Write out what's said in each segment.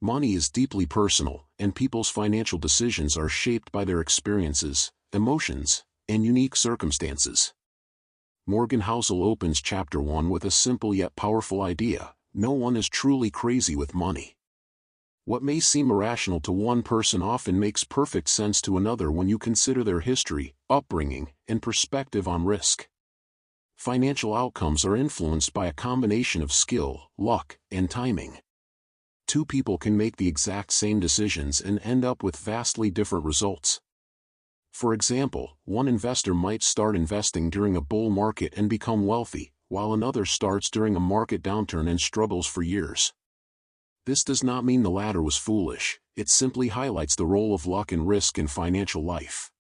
Money is deeply personal, and people's financial decisions are shaped by their experiences, emotions, and unique circumstances. Morgan Housel opens Chapter 1 with a simple yet powerful idea: no one is truly crazy with money. What may seem irrational to one person often makes perfect sense to another when you consider their history, upbringing, and perspective on risk. Financial outcomes are influenced by a combination of skill, luck, and timing. Two people can make the exact same decisions and end up with vastly different results. For example, one investor might start investing during a bull market and become wealthy, while another starts during a market downturn and struggles for years. This does not mean the latter was foolish, it simply highlights the role of luck and risk in financial life.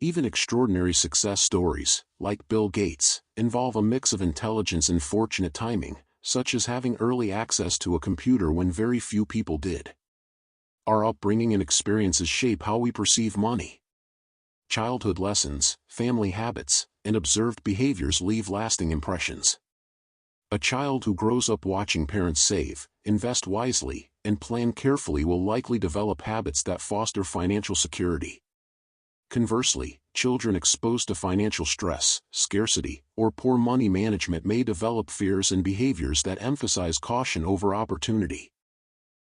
Even extraordinary success stories, like Bill Gates, involve a mix of intelligence and fortunate timing, such as having early access to a computer when very few people did. Our upbringing and experiences shape how we perceive money. Childhood lessons, family habits, and observed behaviors leave lasting impressions. A child who grows up watching parents save, invest wisely, and plan carefully will likely develop habits that foster financial security. Conversely, children exposed to financial stress, scarcity, or poor money management may develop fears and behaviors that emphasize caution over opportunity.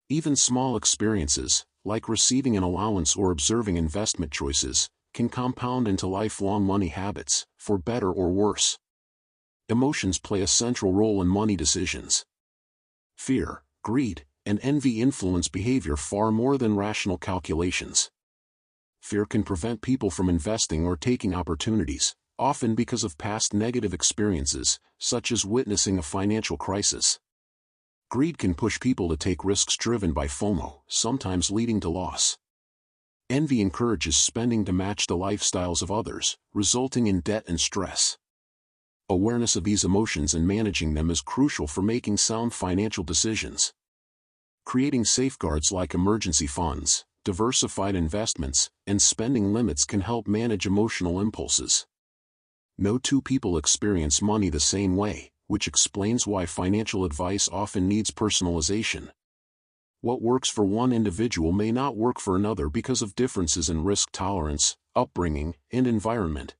Even small experiences, like receiving an allowance or observing investment choices, can compound into lifelong money habits, for better or worse. Emotions play a central role in money decisions. Fear, greed, and envy influence behavior far more than rational calculations. Fear can prevent people from investing or taking opportunities, often because of past negative experiences, such as witnessing a financial crisis. Greed can push people to take risks driven by FOMO, sometimes leading to loss. Envy encourages spending to match the lifestyles of others, resulting in debt and stress. Awareness of these emotions and managing them is crucial for making sound financial decisions. Creating safeguards like emergency funds, diversified investments, and spending limits can help manage emotional impulses. No two people experience money the same way, which explains why financial advice often needs personalization. What works for one individual may not work for another because of differences in risk tolerance, upbringing, and environment.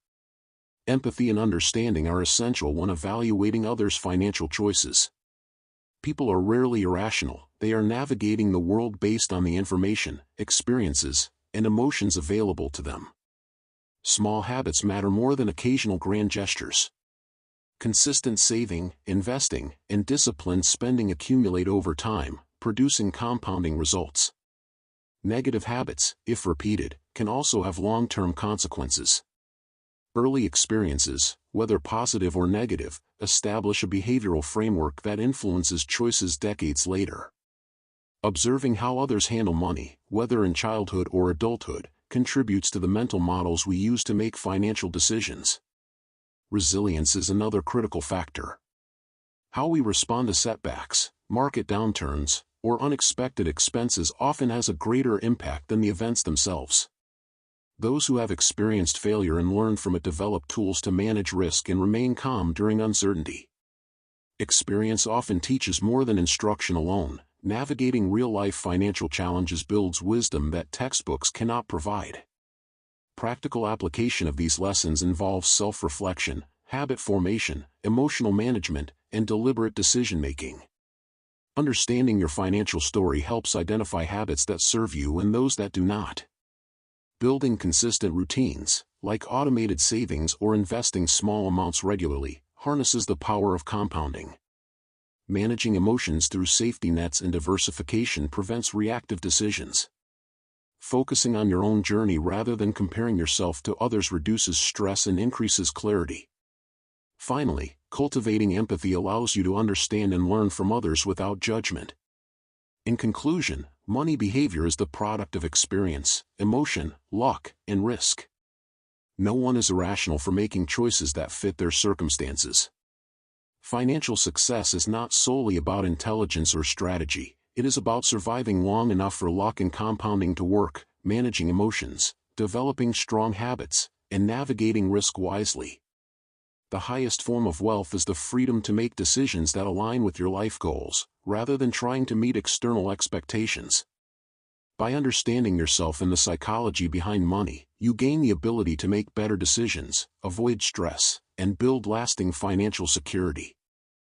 Empathy and understanding are essential when evaluating others' financial choices. People are rarely irrational, they are navigating the world based on the information, experiences, and emotions available to them. Small habits matter more than occasional grand gestures. Consistent saving, investing, and disciplined spending accumulate over time, producing compounding results. Negative habits, if repeated, can also have long-term consequences. Early experiences, whether positive or negative, establish a behavioral framework that influences choices decades later. Observing how others handle money, whether in childhood or adulthood, contributes to the mental models we use to make financial decisions. Resilience is another critical factor. How we respond to setbacks, market downturns, or unexpected expenses often has a greater impact than the events themselves. Those who have experienced failure and learned from it develop tools to manage risk and remain calm during uncertainty. Experience often teaches more than instruction alone. Navigating real-life financial challenges builds wisdom that textbooks cannot provide. Practical application of these lessons involves self-reflection, habit formation, emotional management, and deliberate decision-making. Understanding your financial story helps identify habits that serve you and those that do not. Building consistent routines, like automated savings or investing small amounts regularly, harnesses the power of compounding. Managing emotions through safety nets and diversification prevents reactive decisions. Focusing on your own journey rather than comparing yourself to others reduces stress and increases clarity. Finally, cultivating empathy allows you to understand and learn from others without judgment. In conclusion, money behavior is the product of experience, emotion, luck, and risk. No one is irrational for making choices that fit their circumstances. Financial success is not solely about intelligence or strategy, it is about surviving long enough for luck and compounding to work, managing emotions, developing strong habits, and navigating risk wisely. The highest form of wealth is the freedom to make decisions that align with your life goals, rather than trying to meet external expectations. By understanding yourself and the psychology behind money, you gain the ability to make better decisions, avoid stress, and build lasting financial security.